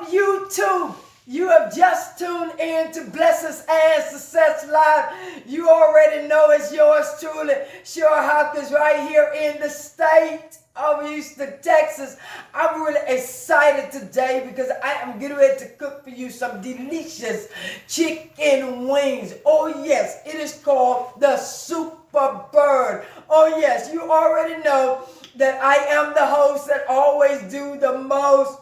up, YouTube? You have just tuned in to Blessings and Success Live. You already know it's yours truly, Sure Hawkins, right here in the state of Houston, Texas. I'm really excited today because I am getting ready to cook for you some delicious chicken wings. Oh yes, it is called the Superbird. Oh yes, you already know that I am the host that always do the most.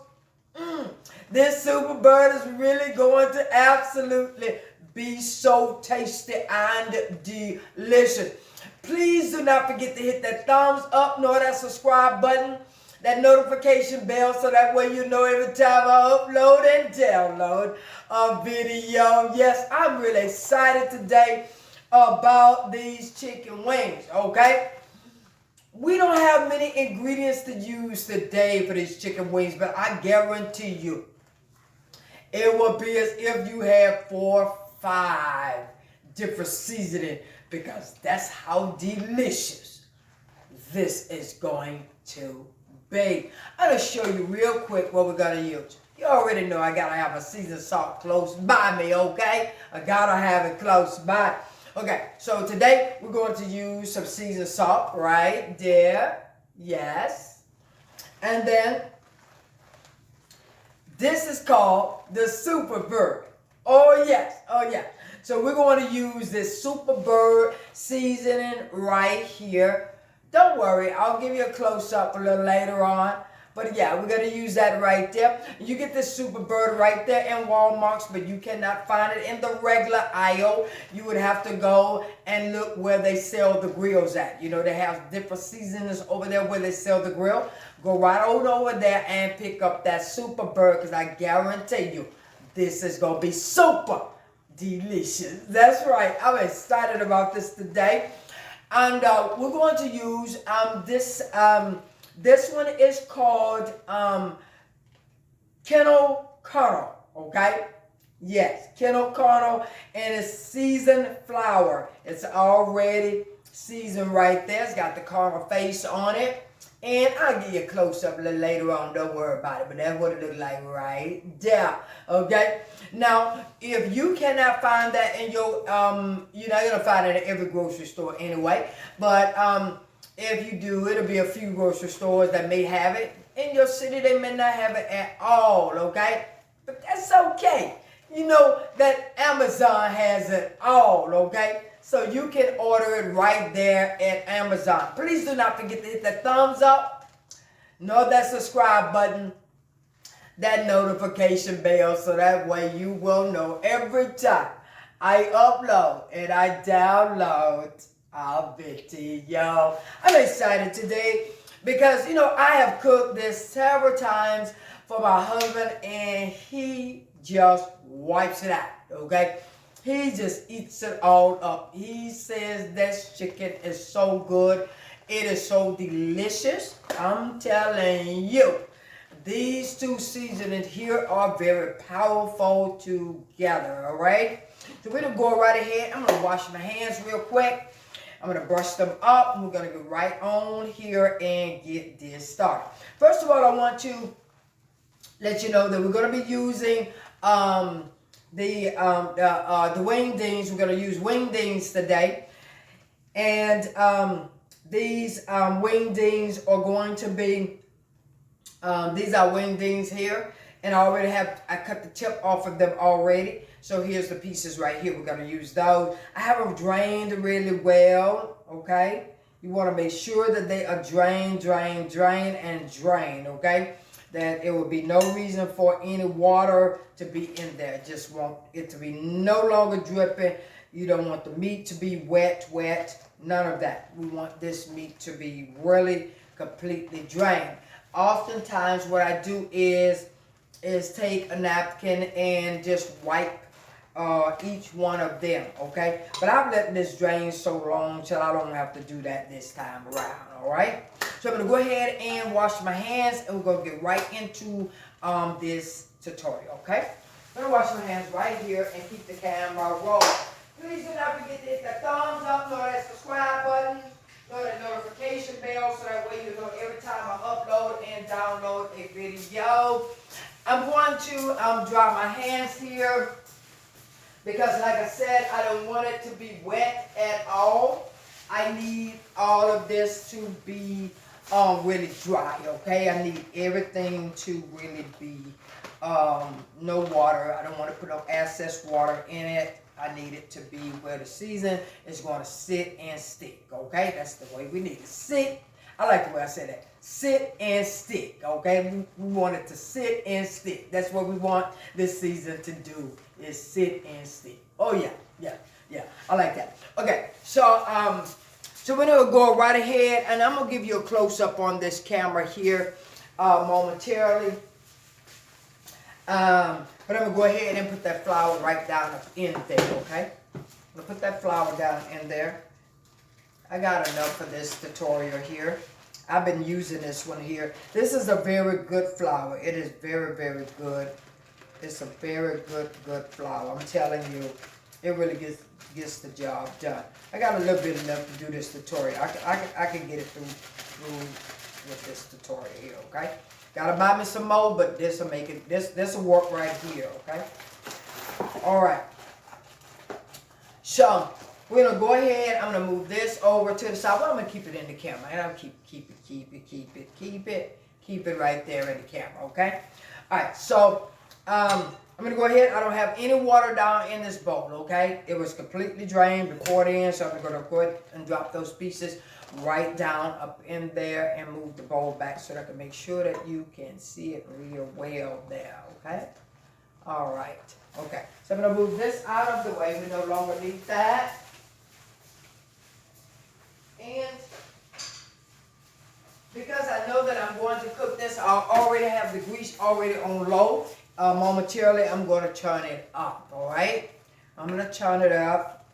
This Superbird is really going to absolutely be so tasty and delicious. Please do not forget to hit that thumbs up nor that subscribe button, that notification bell, so that way you know every time I upload and download a video. Yes, I'm really excited today about these chicken wings, okay? We don't have many ingredients to use today for these chicken wings, but I guarantee you, it will be as if you had 4 or 5 different seasonings, because that's how delicious this is going to be. I'm going to show you real quick what we're going to use. You already know I got to have a seasoned salt close by me, okay? I got to have it close by. Okay, so today we're going to use some seasoned salt right there. Yes. And then this is called the Superbird. Oh yes, oh yeah. So we're going to use this Superbird seasoning right here. Don't worry, I'll give you a close-up a little later on. But yeah, we're going to use that right there. You get this Superbird right there in Walmart, but you cannot find it in the regular aisle. You would have to go and look where they sell the grills at. You know, they have different seasonings over there where they sell the grill. Go right on over there and pick up that Superbird, because I guarantee you, this is going to be super delicious. That's right. I'm excited about this today. And we're going to use this one is called KERNEL, okay? Yes, KERNEL, and it's seasoned flour. It's already seasoned right there. It's got the caramel face on it. And I'll give you a close-up a little later on. Don't worry about it. But that's what it looks like right there. Okay? Now, if you cannot find that in your, you're not going to find it in every grocery store anyway. But if you do, it'll be a few grocery stores that may have it. In your city, they may not have it at all. Okay? But that's okay. You know that Amazon has it all. Okay? So you can order it right there at Amazon. Please do not forget to hit that thumbs up, nor that subscribe button, that notification bell, so that way you will know every time I upload and I download a video. I'm excited today because, you know, I have cooked this several times for my husband, and he just wipes it out, okay? He just eats it all up. He says this chicken is so good. It is so delicious. I'm telling you, these two seasonings here are very powerful together, all right? So we're going to go right ahead. I'm going to wash my hands real quick. I'm going to brush them up. We're going to go right on here and get this started. First of all, I want to let you know that we're going to be using the Wingdings. We're going to use Wingdings today, and these Wingdings are going to be these are Wingdings here, and I cut the tip off of them already. So here's the pieces right here. We're going to use those. I have them drained really well. Okay, you want to make sure that they are drained, okay, that it will be no reason for any water to be in there. Just want it to be no longer dripping. You don't want the meat to be wet, none of that. We want this meat to be really completely drained. Oftentimes what I do is take a napkin and just wipe each one of them, okay? But I've let this drain so long till I don't have to do that this time around, all right? So I'm going to go ahead and wash my hands, and we're going to get right into this tutorial, okay? I'm going to wash my hands right here and keep the camera rolling. Please do not forget to hit the thumbs up, nor that subscribe button, nor the notification bell, so that way you know every time I upload and download a video. I'm going to dry my hands here because, like I said, I don't want it to be wet at all. I need all of this to be really dry, okay? I need everything to really be no water. I don't want to put no excess water in it. I need it to be where the season is going to sit and stick, okay? That's the way we need it. Sit. I like the way I said that. Sit and stick, okay? We want it to sit and stick. That's what we want this season to do, is sit and stick. Oh, yeah. I like that. Okay, so we're going to go right ahead, and I'm going to give you a close-up on this camera here momentarily. But I'm going to go ahead and put that flour right down in there, okay? I'm going to put that flour down in there. I got enough for this tutorial here. I've been using this one here. This is a very good flour. It is very, very good. It's a very good flour. I'm telling you, it really gets the job done. I got a little bit enough to do this tutorial. I can get it through with this tutorial here, okay? Gotta buy me some more, but this will work right here, okay? All right. So we're gonna go ahead. I'm gonna move this over to the side. Well, I'm gonna keep it in the camera, and I'll keep it right there in the camera, okay? All right. So I'm gonna go ahead. I don't have any water down in this bowl, okay? It was completely drained before then, so I'm gonna go ahead and drop those pieces right down up in there and move the bowl back so that I can make sure that you can see it real well there, okay? All right, okay. So I'm gonna move this out of the way. We no longer need that. And because I know that I'm going to cook this, I already have the grease already on low. Momentarily, I'm going to turn it up, all right? I'm going to turn it up.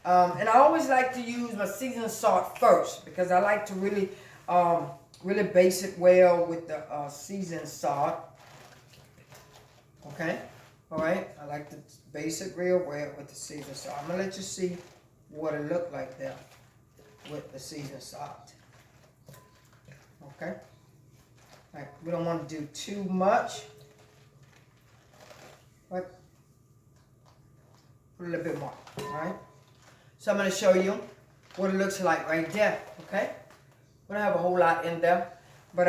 And I always like to use my seasoned salt first because I like to really base it well with the seasoned salt. Okay? All right? I like to base it real well with the seasoned salt. I'm going to let you see what it looked like there with the seasoned salt. Okay? All right. We don't want to do too much. But put a little bit more. All right? So I'm going to show you what it looks like right there, okay? We don't have a whole lot in there, but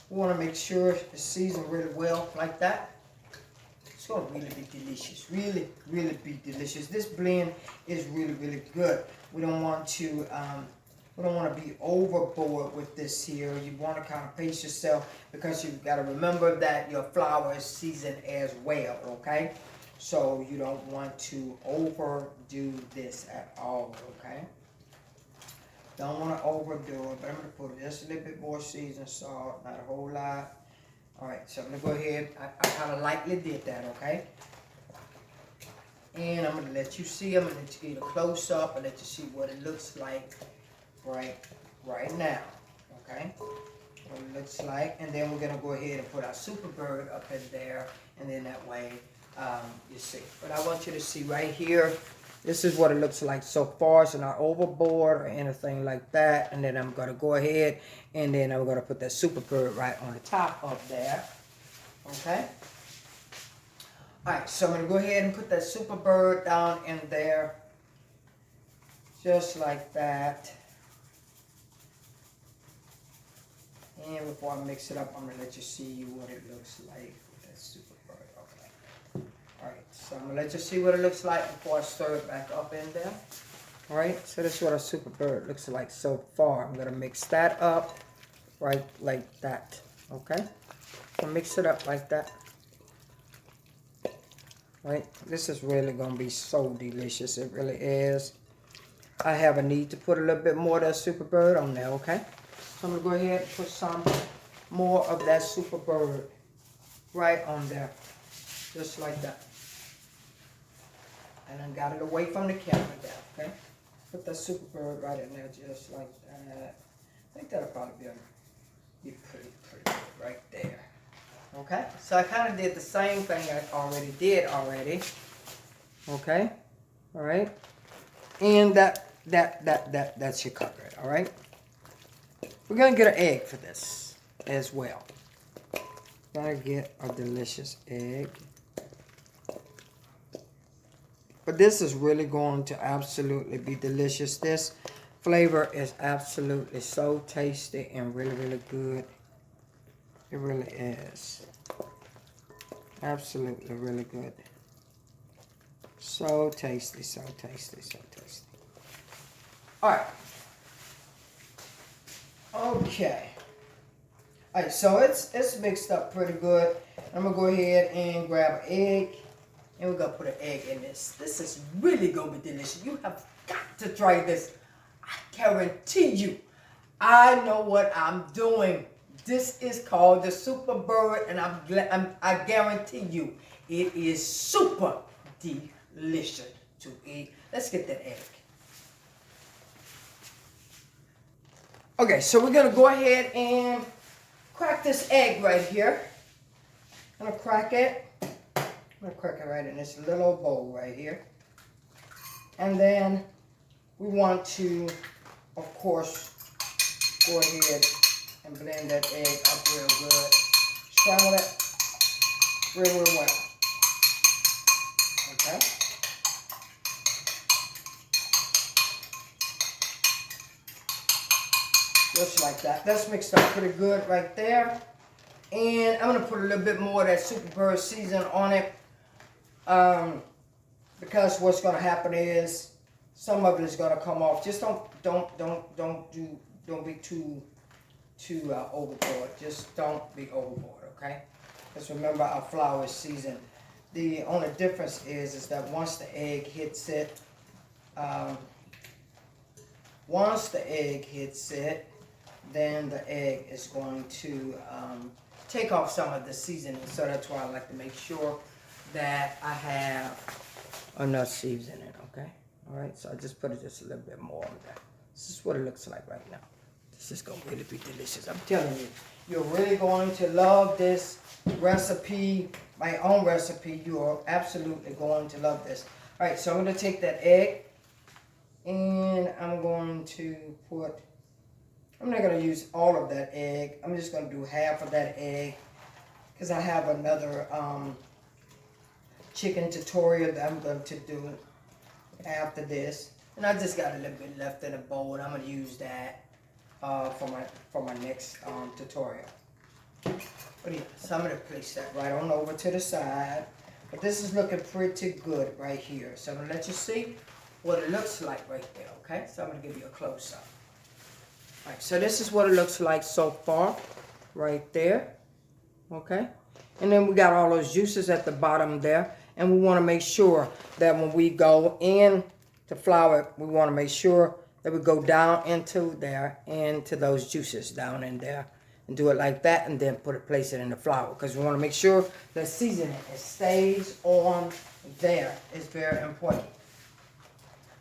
we want to make sure it's seasoned really well like that. It's going to really be delicious, really be delicious. This blend is really good. We don't want to be overboard with this here. You want to kind of pace yourself because you've got to remember that your flour is seasoned as well, okay? So you don't want to overdo this at all, okay? Don't want to overdo it, but I'm going to put just a little bit more seasoned salt, not a whole lot. All right, so I'm going to go ahead. I kind of lightly did that, okay? And I'm going to let you see. I'm going to let you get a close-up and let you see what it looks like right now, okay? What it looks like. And then we're going to go ahead and put our Superbird up in there, and then that way you see. But I want you to see right here, this is what it looks like so far. It's not overboard or anything like that. And then I'm going to go ahead and then I'm going to put that Superbird right on the top of there. Okay? Alright, so I'm going to go ahead and put that Superbird down in there. Just like that. And before I mix it up, I'm going to let you see what it looks like with that Superbird. Alright, so I'm going to let you see what it looks like before I stir it back up in there. Alright, so this is what our Superbird looks like so far. I'm going to mix that up right like that. Okay? So mix it up like that. Right? This is really going to be so delicious. It really is. I have a need to put a little bit more of that Superbird on there, okay? So I'm going to go ahead and put some more of that Superbird right on there. Just like that. And I got it away from the camera there, okay? Put that Superbird right in there just like that. I think that'll probably be pretty good right there. Okay? So I kind of did the same thing I already did. Okay? Alright? And that's your cover, alright? We're going to get an egg for this as well. Gotta get a delicious egg. But this is really going to absolutely be delicious. This flavor is absolutely so tasty and really, really good. It really is. Absolutely really good. So tasty, so tasty, so tasty. Alright. Okay. Alright, so it's mixed up pretty good. I'm gonna go ahead and grab an egg. And we're gonna put an egg in this. This is really gonna be delicious. You have got to try this. I guarantee you. I know what I'm doing. This is called the Superbird, and I guarantee you, it is super delicious to eat. Let's get that egg. Okay, so we're gonna go ahead and crack this egg right here. I'm gonna crack it. I'm gonna crack it right in this little bowl right here. And then we want to, of course, go ahead and blend that egg up real good. Scramble it real, real well. Okay? Just like that. That's mixed up pretty good right there. And I'm going to put a little bit more of that Superbird season on it. Because what's going to happen is some of it is going to come off. Just don't be too overboard. Just don't be overboard, okay? Because remember, our flour is seasoned. The only difference is that once the egg hits it, then the egg is going to take off some of the seasoning. So that's why I like to make sure that I have enough seasoning, okay? All right, so I just put it just a little bit more on there. This is what it looks like right now. This is going to really be delicious. I'm telling you, you're really going to love this recipe, my own recipe. You are absolutely going to love this. All right, so I'm going to take that egg, and I'm going to put, I'm not going to use all of that egg. I'm just going to do half of that egg because I have another chicken tutorial that I'm going to do after this. And I just got a little bit left in the bowl, and I'm going to use that for my next tutorial. But yeah, so I'm going to place that right on over to the side. But this is looking pretty good right here. So I'm going to let you see what it looks like right there, okay? So I'm going to give you a close-up. All right, so this is what it looks like so far right there, okay? And then we got all those juices at the bottom there. And we want to make sure that when we go in to flour, we want to make sure that we go down into there, into those juices down in there. And do it like that, and then place it in the flour. Because we want to make sure the seasoning, it stays on there. It's very important.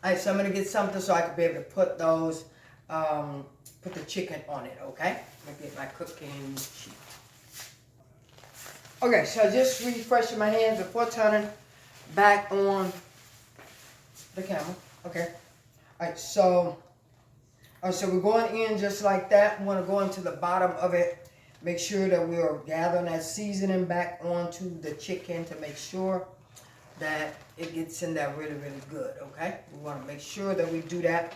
All right, so I'm going to get something so I can be able to put those, put the chicken on it, okay? I'm going to get my cooking sheet. Okay, so just refreshing my hands before turning back on the camera. Okay. All right, so we're going in just like that. We want to go into the bottom of it. Make sure that we are gathering that seasoning back onto the chicken to make sure that it gets in there really, really good, okay? We want to make sure that we do that.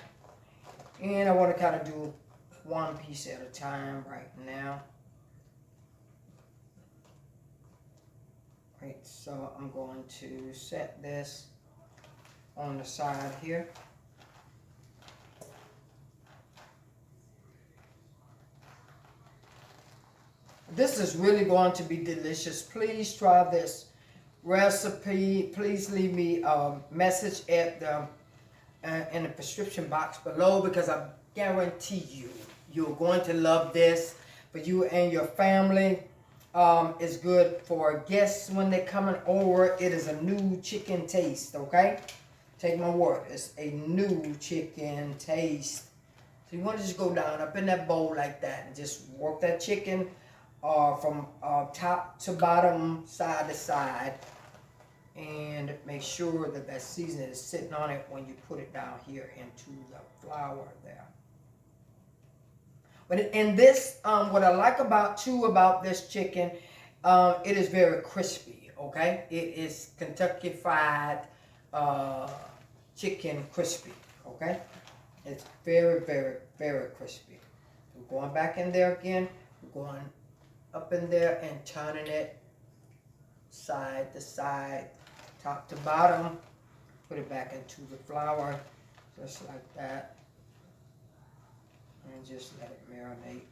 And I want to kind of do one piece at a time right now. Right, so I'm going to set this on the side here. This is really going to be delicious. Please try this recipe. Please leave me a message at the in the description box below, because I guarantee you, you're going to love this for you and your family. It's good for guests when they're coming over. It is a new chicken taste, okay? Take my word, it's a new chicken taste. So you want to just go down up in that bowl like that and just work that chicken from top to bottom, side to side, and make sure that that seasoning is sitting on it when you put it down here into the flour there. But in this, what I like about this chicken, it is very crispy, okay? It is Kentucky Fried Chicken crispy, okay? It's very, very, very crispy. We're going back in there again. We're going up in there and turning it side to side, top to bottom. Put it back into the flour, just like that. And just let it marinate.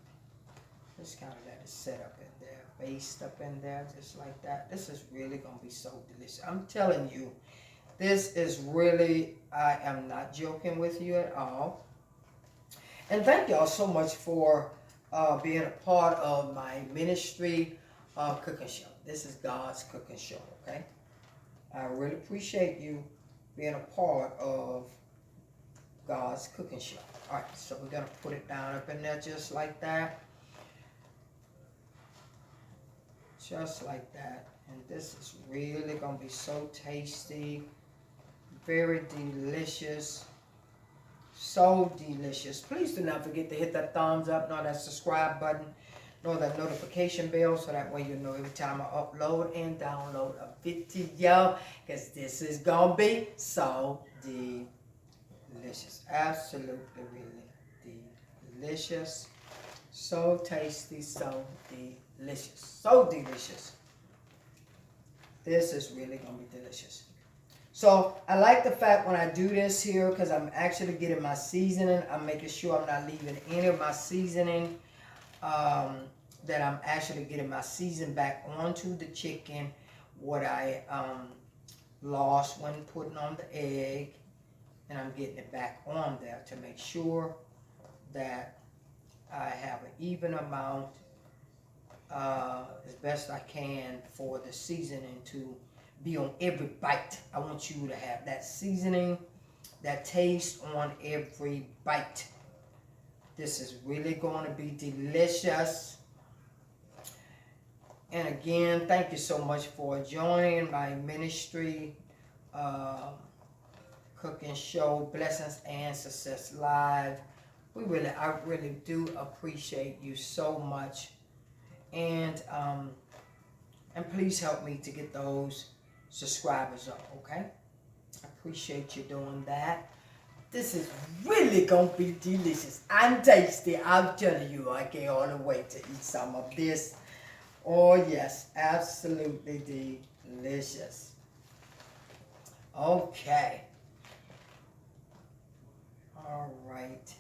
Just kind of let it set up in there, based up in there, just like that. This is really going to be so delicious. I'm telling you, this is really, I am not joking with you at all. And thank y'all so much for being a part of my ministry cooking show. This is God's cooking show, okay? I really appreciate you being a part of God's cooking show. All right, so we're going to put it down up in there just like that. Just like that. And this is really going to be so tasty. Very delicious. So delicious. Please do not forget to hit that thumbs up, nor that subscribe button, nor that notification bell, so that way you know every time I upload and download a video, because this is going to be so delicious. Absolutely really delicious. So tasty, so delicious. So delicious. This is really going to be delicious. So I like the fact when I do this here, because I'm actually getting my seasoning. I'm making sure I'm not leaving any of my seasoning. That I'm actually getting my season back onto the chicken. What I lost when putting on the egg. And I'm getting it back on there to make sure that I have an even amount as best I can for the seasoning to be on every bite. I want you to have that seasoning, that taste on every bite. This is really going to be delicious. And again, thank you so much for joining my ministry cooking show, Blessings and Success Live. I really do appreciate you so much. And please help me to get those subscribers up, okay? I appreciate you doing that. This is really going to be delicious and tasty. I'm telling you, I can't hardly wait to eat some of this. Oh, yes, absolutely delicious. Okay. All right.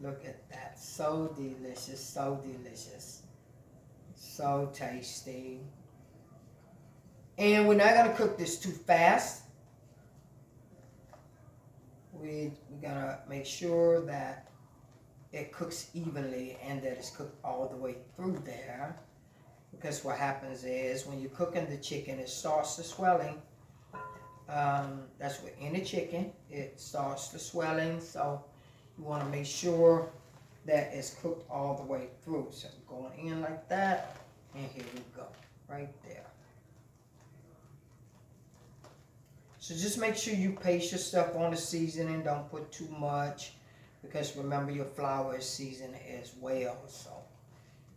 Look at that. So delicious, so delicious. So tasty. And we're not going to cook this too fast. We're going to make sure that it cooks evenly and that it's cooked all the way through there. Because what happens is when you're cooking the chicken, it starts the swelling. That's with any chicken. It starts the swelling. So you want to make sure that it's cooked all the way through. So going in like that. And here we go. Right there. So just make sure you pace your stuff on the seasoning. Don't put too much. Because remember, your flour is seasoned as well. So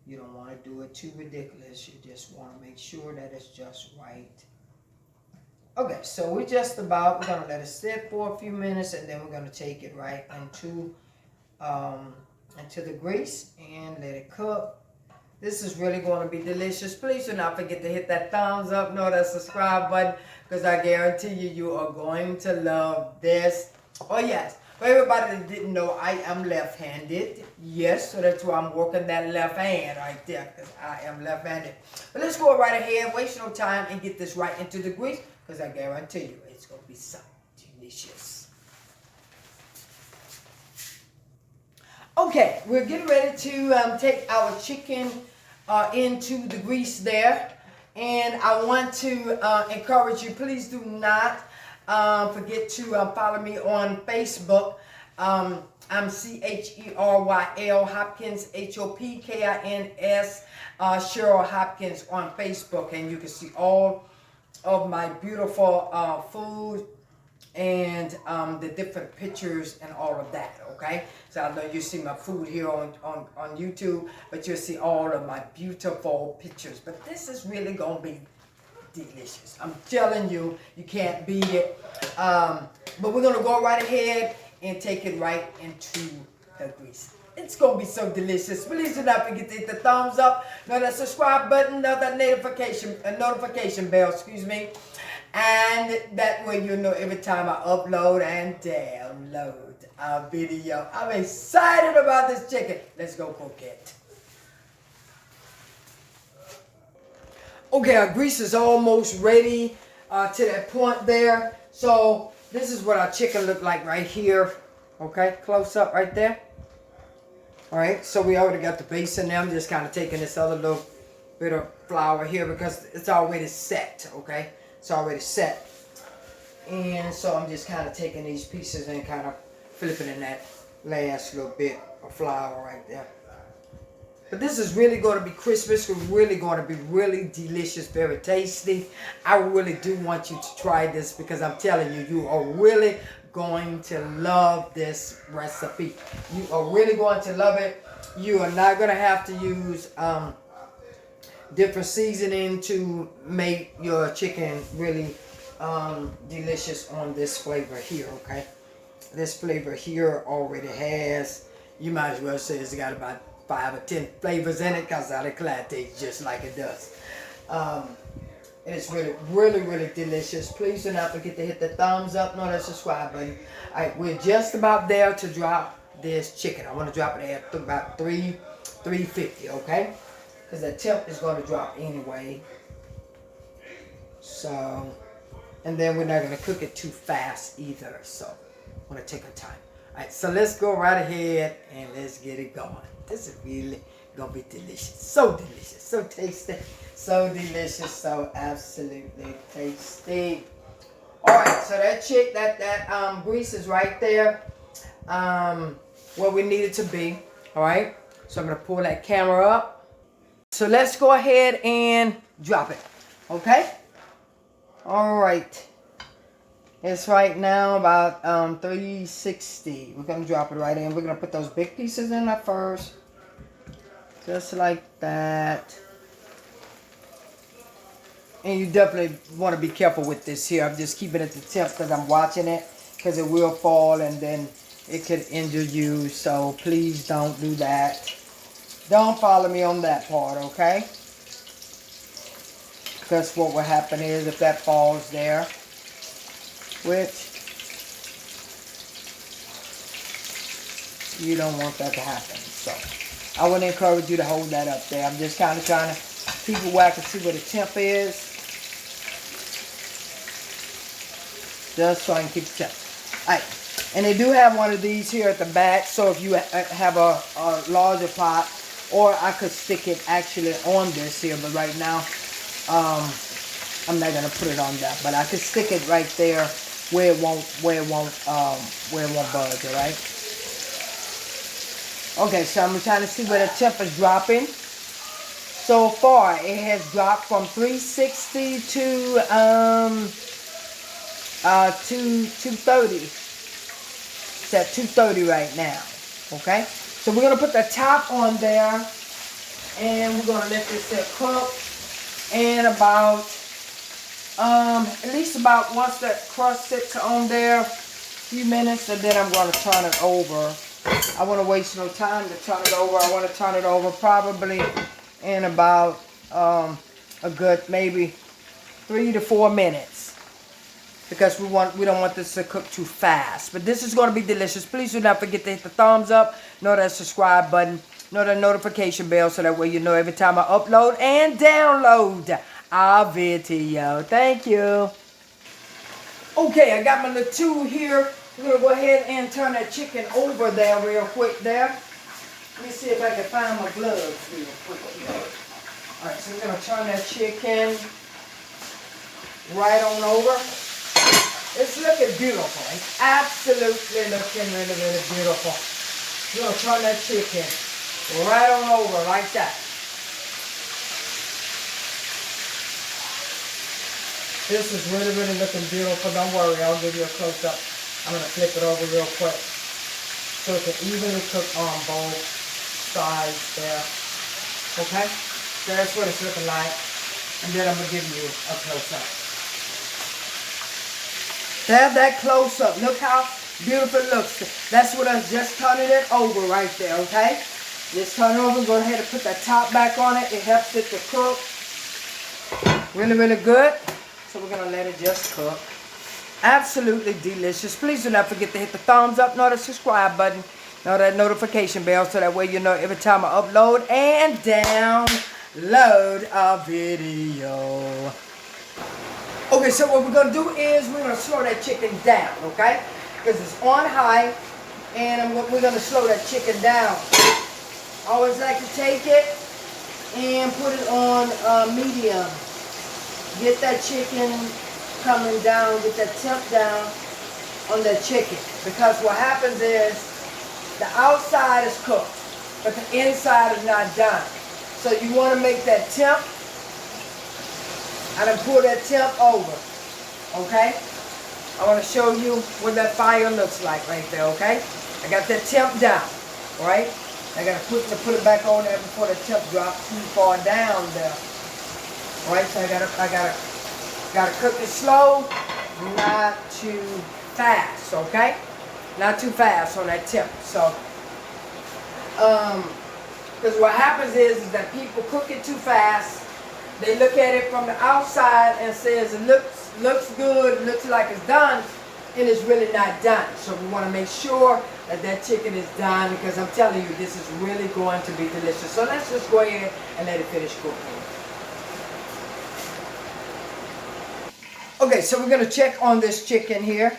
you don't want to do it too ridiculous. You just want to make sure that it's just right. Okay, so we're going to let it sit for a few minutes, and then we're going to take it right into the grease and let it cook. This is really going to be delicious. Please do not forget to hit that thumbs up, nor that subscribe button, because I guarantee you are going to love this. Oh, yes. For everybody that didn't know, I am left-handed. Yes, so that's why I'm working that left hand right there, because I am left-handed. But let's go right ahead, waste no time, and get this right into the grease, because I guarantee you it's going to be so delicious. Okay, we're getting ready to take our chicken into the grease there. And I want to encourage you, please do not forget to follow me on Facebook. I'm CHERYL Hopkins, HOPKINS, Cheryl Hopkins on Facebook. And you can see all of my beautiful food and the different pictures and all of that, okay? So I know you see my food here on YouTube, but you'll see all of my beautiful pictures. But this is really gonna be delicious. I'm telling you, you can't beat it. But we're gonna go right ahead and take it right into the grease. It's gonna be so delicious. Please do not forget to hit the thumbs up, know that subscribe button, know that notification bell, excuse me. And that way you'll know every time I upload and download a video. I'm excited about this chicken. Let's go cook it. Okay, our grease is almost ready to that point there. So this is what our chicken looked like right here. Okay, close up right there. All right, so we already got the base in there. I'm just kind of taking this other little bit of flour here because it's already set, okay? It's already set. And so I'm just kind of taking these pieces and kind of flipping in that last little bit of flour right there. But this is really going to be crispy. It's really going to be really delicious, very tasty. I really do want you to try this because I'm telling you, you are really going to love this recipe. You are really going to love it. You are not going to have to use different seasoning to make your chicken really delicious on this flavor here, okay? This flavor here already has, you might as well say it's got about 5 or 10 flavors in it because I declare it tastes just like it does. And it's really, really, really delicious. Please do not forget to hit the thumbs up, know that subscribe button. All right, we're just about there to drop this chicken. I want to drop it at about 350, okay? Because the temp is going to drop anyway. So, and then we're not going to cook it too fast either. So, I want to take our time. All right, so let's go right ahead and let's get it going. This is really going to be delicious. So delicious, so tasty, so delicious, so absolutely tasty. All right, so that grease is right there where we need it to be. All right, so I'm going to pull that camera up. So let's go ahead and drop it, okay? All right. It's right now about 360. We're going to drop it right in. We're going to put those big pieces in there first. Just like that. And you definitely want to be careful with this here. I'm just keeping it to temp because I'm watching it. Because it will fall and then it could injure you. So please don't do that. Don't follow me on that part, okay? Because what will happen is if that falls there, which you don't want that to happen. So I would encourage you to hold that up there. I'm just kind of trying to keep it where I can see where the temp is. Just so I can keep the temp. Alright. And they do have one of these here at the back. So if you have a larger pot, or I could stick it actually on this here, but right now I'm not gonna put it on that. But I could stick it right there where it won't budge, alright? Okay, so I'm trying to see where the temp is dropping. So far, it has dropped from 360 to 230. It's at 230 right now. Okay, so we're gonna put the top on there, and we're gonna let this sit cook. And about at least about once that crust sits on there, a few minutes, and then I'm going to turn it over. I want to waste no time to turn it over. I want to turn it over probably in about a good maybe 3 to 4 minutes, because we don't want this to cook too fast. But this is going to be delicious. Please do not forget to hit the thumbs up, know that subscribe button, know that notification bell, so that way you know every time I upload and download our video. Thank you. Okay, I got my little tool here. I'm going to go ahead and turn that chicken over there real quick there. Let me see if I can find my gloves real quick here. Alright, so we're going to turn that chicken right on over. It's looking beautiful. It's absolutely looking really, really beautiful. We're going to turn that chicken right on over like that. This is really, really looking beautiful. Don't worry, I'll give you a close-up. I'm going to flip it over real quick. so it can evenly cook on both sides there. Okay? So that's what it's looking like. And then I'm going to give you a close-up. There's that close-up. Look how beautiful it looks. That's what I'm just turning it over right there, okay? Just turn it over. Go ahead and put that top back on it. It helps it to cook really, really good. So we're going to let it just cook. Absolutely delicious. Please do not forget to hit the thumbs up, nor the subscribe button, nor that notification bell, so that way you know every time I upload and download a video. Okay, so what we're going to do is we're going to slow that chicken down, okay? Because it's on high, and we're going to slow that chicken down. I always like to take it and put it on medium. Get that chicken coming down, get that temp down on that chicken. Because what happens is the outside is cooked, but the inside is not done. So you want to make that temp, and then pull that temp over, okay? I want to show you what that fire looks like right there, okay? I got that temp down, right? I got to put it back on there before the temp drops too far down there. All right, so I gotta cook it slow, not too fast, okay? Not too fast on that temp. So, because what happens is that people cook it too fast. They look at it from the outside and says it looks good, looks like it's done, and it's really not done. So we want to make sure that that chicken is done, because I'm telling you, this is really going to be delicious. So let's just go ahead and let it finish cooking. Okay, so we're going to check on this chicken here.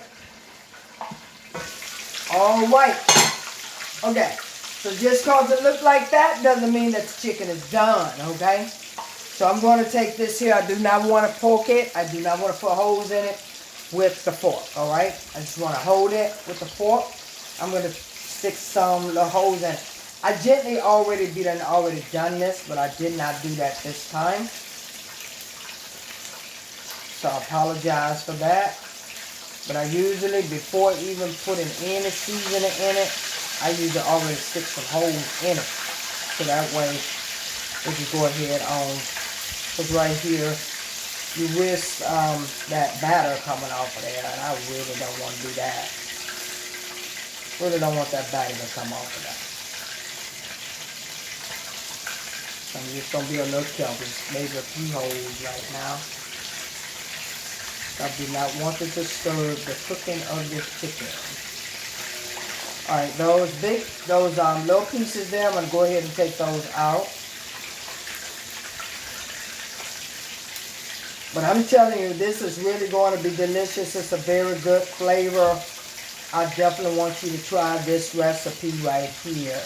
All right. Okay, so just because it looks like that doesn't mean that the chicken is done, okay? So I'm going to take this here. I do not want to poke it. I do not want to put holes in it with the fork, all right? I just want to hold it with the fork. I'm going to stick some little holes in it. I gently already done this, but I did not do that this time. So I apologize for that. But I usually, before even putting any seasoning in it, I usually already stick some holes in it. So that way, we can go ahead on. Because right here, you risk that batter coming off of there, and I really don't want to do that. Really don't want that batter to come off of that. So I'm just going to be a little careful. Maybe a few holes right now. I do not want to disturb the cooking of this chicken. Alright, those little pieces there, I'm going to go ahead and take those out. But I'm telling you, this is really going to be delicious. It's a very good flavor. I definitely want you to try this recipe right here.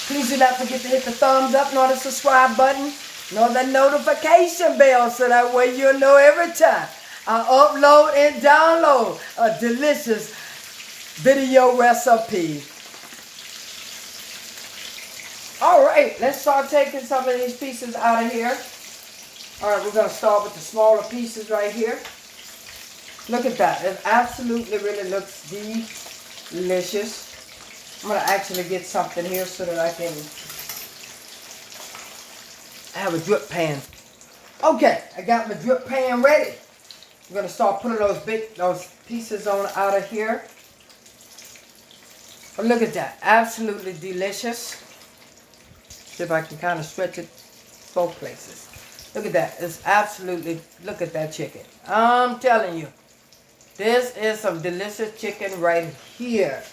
Please do not forget to hit the thumbs up, nor the subscribe button, nor the notification bell, so that way you'll know every time I upload and download a delicious video recipe. All right, let's start taking some of these pieces out of here. All right, we're going to start with the smaller pieces right here. Look at that. It absolutely really looks delicious. I'm going to actually get something here so that I can have a drip pan. Okay, I got my drip pan ready. I'm going to start putting those pieces on out of here. But look at that. Absolutely delicious. See if I can kind of stretch it both places. Look at that. It's absolutely, look at that chicken. I'm telling you, this is some delicious chicken right here.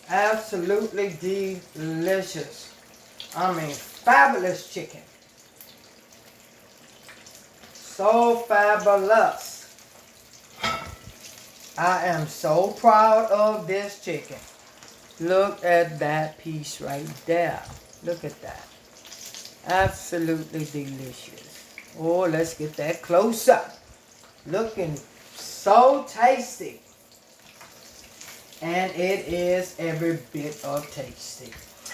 Absolutely delicious. I mean, fabulous chicken. So fabulous. I am so proud of this chicken. Look at that piece right there. Look at that. Absolutely delicious. Oh, let's get that close up. Looking so tasty. And it is every bit of tasty.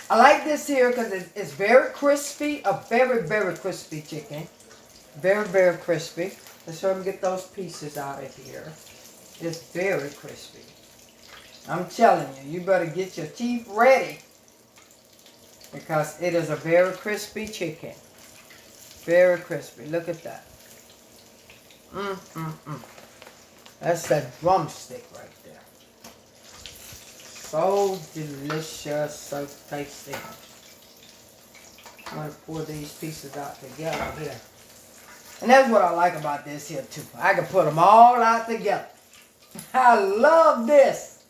I like this here because it's very crispy. A very, very crispy chicken. Very, very crispy. Let's hurry and get those pieces out of here. It's very crispy. I'm telling you, you better get your teeth ready because it is a very crispy chicken. Very crispy. Look at that. That's that drumstick right there. So delicious, so tasty. I'm going to pour these pieces out together here. And that's what I like about this here too. I can put them all out together. I love this.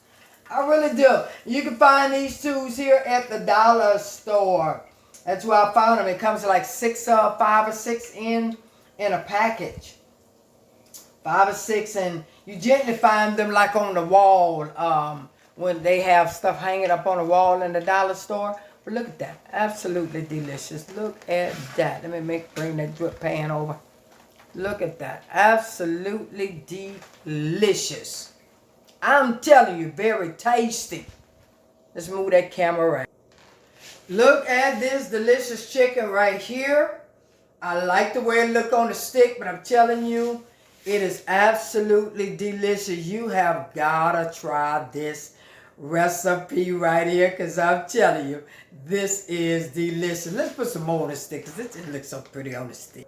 I really do. You can find these tools here at the dollar store. That's where I found them. It comes like 5 or 6 in a package. 5 or 6, and you gently find them like on the wall when they have stuff hanging up on the wall in the dollar store. But look at that. Absolutely delicious. Look at that. Let me bring that drip pan over. Look at that. Absolutely delicious. I'm telling you, very tasty. Let's move that camera right. Look at this delicious chicken right here. I like the way it looks on the stick, but I'm telling you, it is absolutely delicious. You have got to try this recipe right here because I'm telling you, this is delicious. Let's put some more on the stick because it just looks so pretty on the stick.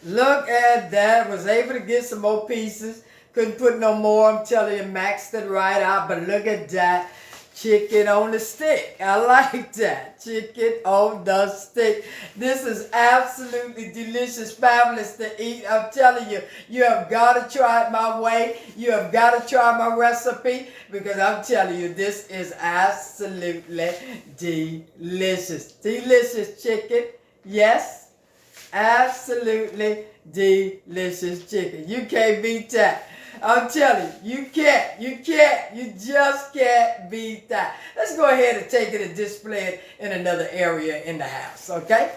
Look at that. Was able to get some more pieces. Couldn't put no more. I'm telling you, maxed it right out. But look at that. Chicken on the stick. I like that. Chicken on the stick. This is absolutely delicious, fabulous to eat. I'm telling you, you have got to try it my way. You have got to try my recipe because I'm telling you, this is absolutely delicious. Delicious chicken. Yes. Absolutely delicious chicken. You can't beat that. I'm telling you, you just can't beat that. Let's go ahead and take it and display it in another area in the house, okay?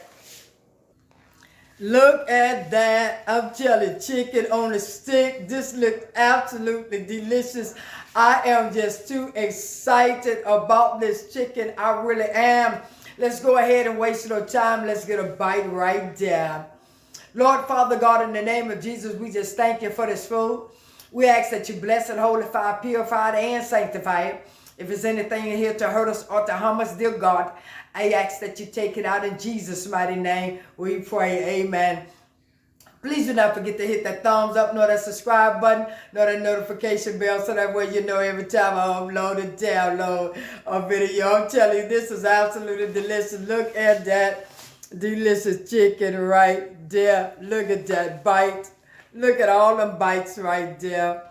Look at that. I'm telling you, chicken on a stick. This looks absolutely delicious. I am just too excited about this chicken. I really am. Let's go ahead and waste no time. Let's get a bite right there. Lord, Father God, in the name of Jesus, we just thank you for this food. We ask that you bless it, holify, purify it, and sanctify it. If there's anything in here to hurt us or to harm us, dear God, I ask that you take it out in Jesus' mighty name. We pray, amen. Please do not forget to hit that thumbs up, nor that subscribe button, nor that notification bell, so that way you know every time I upload and download a video. I'm telling you, this is absolutely delicious. Look at that delicious chicken right there. Look at that bite. Look at all them bites right there.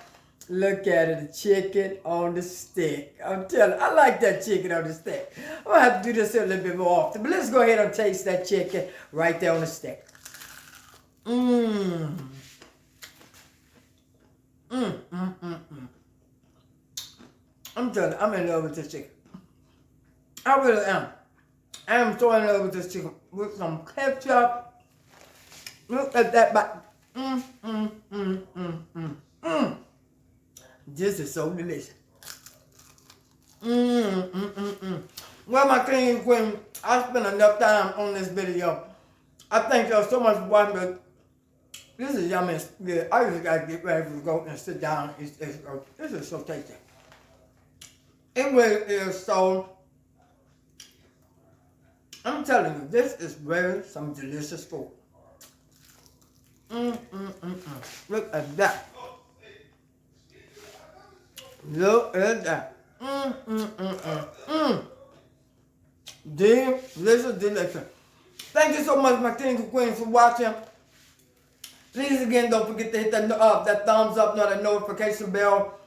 Look at it, the chicken on the stick. I'm telling you, I like that chicken on the stick. I'm going to have to do this a little bit more often. But let's go ahead and taste that chicken right there on the stick. I'm telling you, I'm in love with this chicken. I really am. I am so in love with this chicken with some ketchup. Look at that bite. This is so delicious. Well, my king and queen, I spent enough time on this video. I thank y'all so much for watching, but this is yummy. Good. I just gotta get ready to go and sit down. This is so tasty. It really is so. I'm telling you, this is really some delicious food. Look at that. Look at that. Delicious, delicious. Thank you so much, my kings and queens, for watching. Please, again, don't forget to hit that thumbs up, nor that notification bell,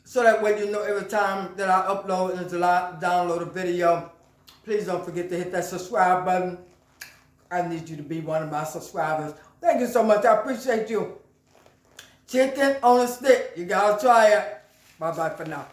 so that way you know every time that I upload and download a video. Please don't forget to hit that subscribe button. I need you to be one of my subscribers. Thank you so much. I appreciate you. Chicken on a stick. You gotta try it. Bye-bye for now.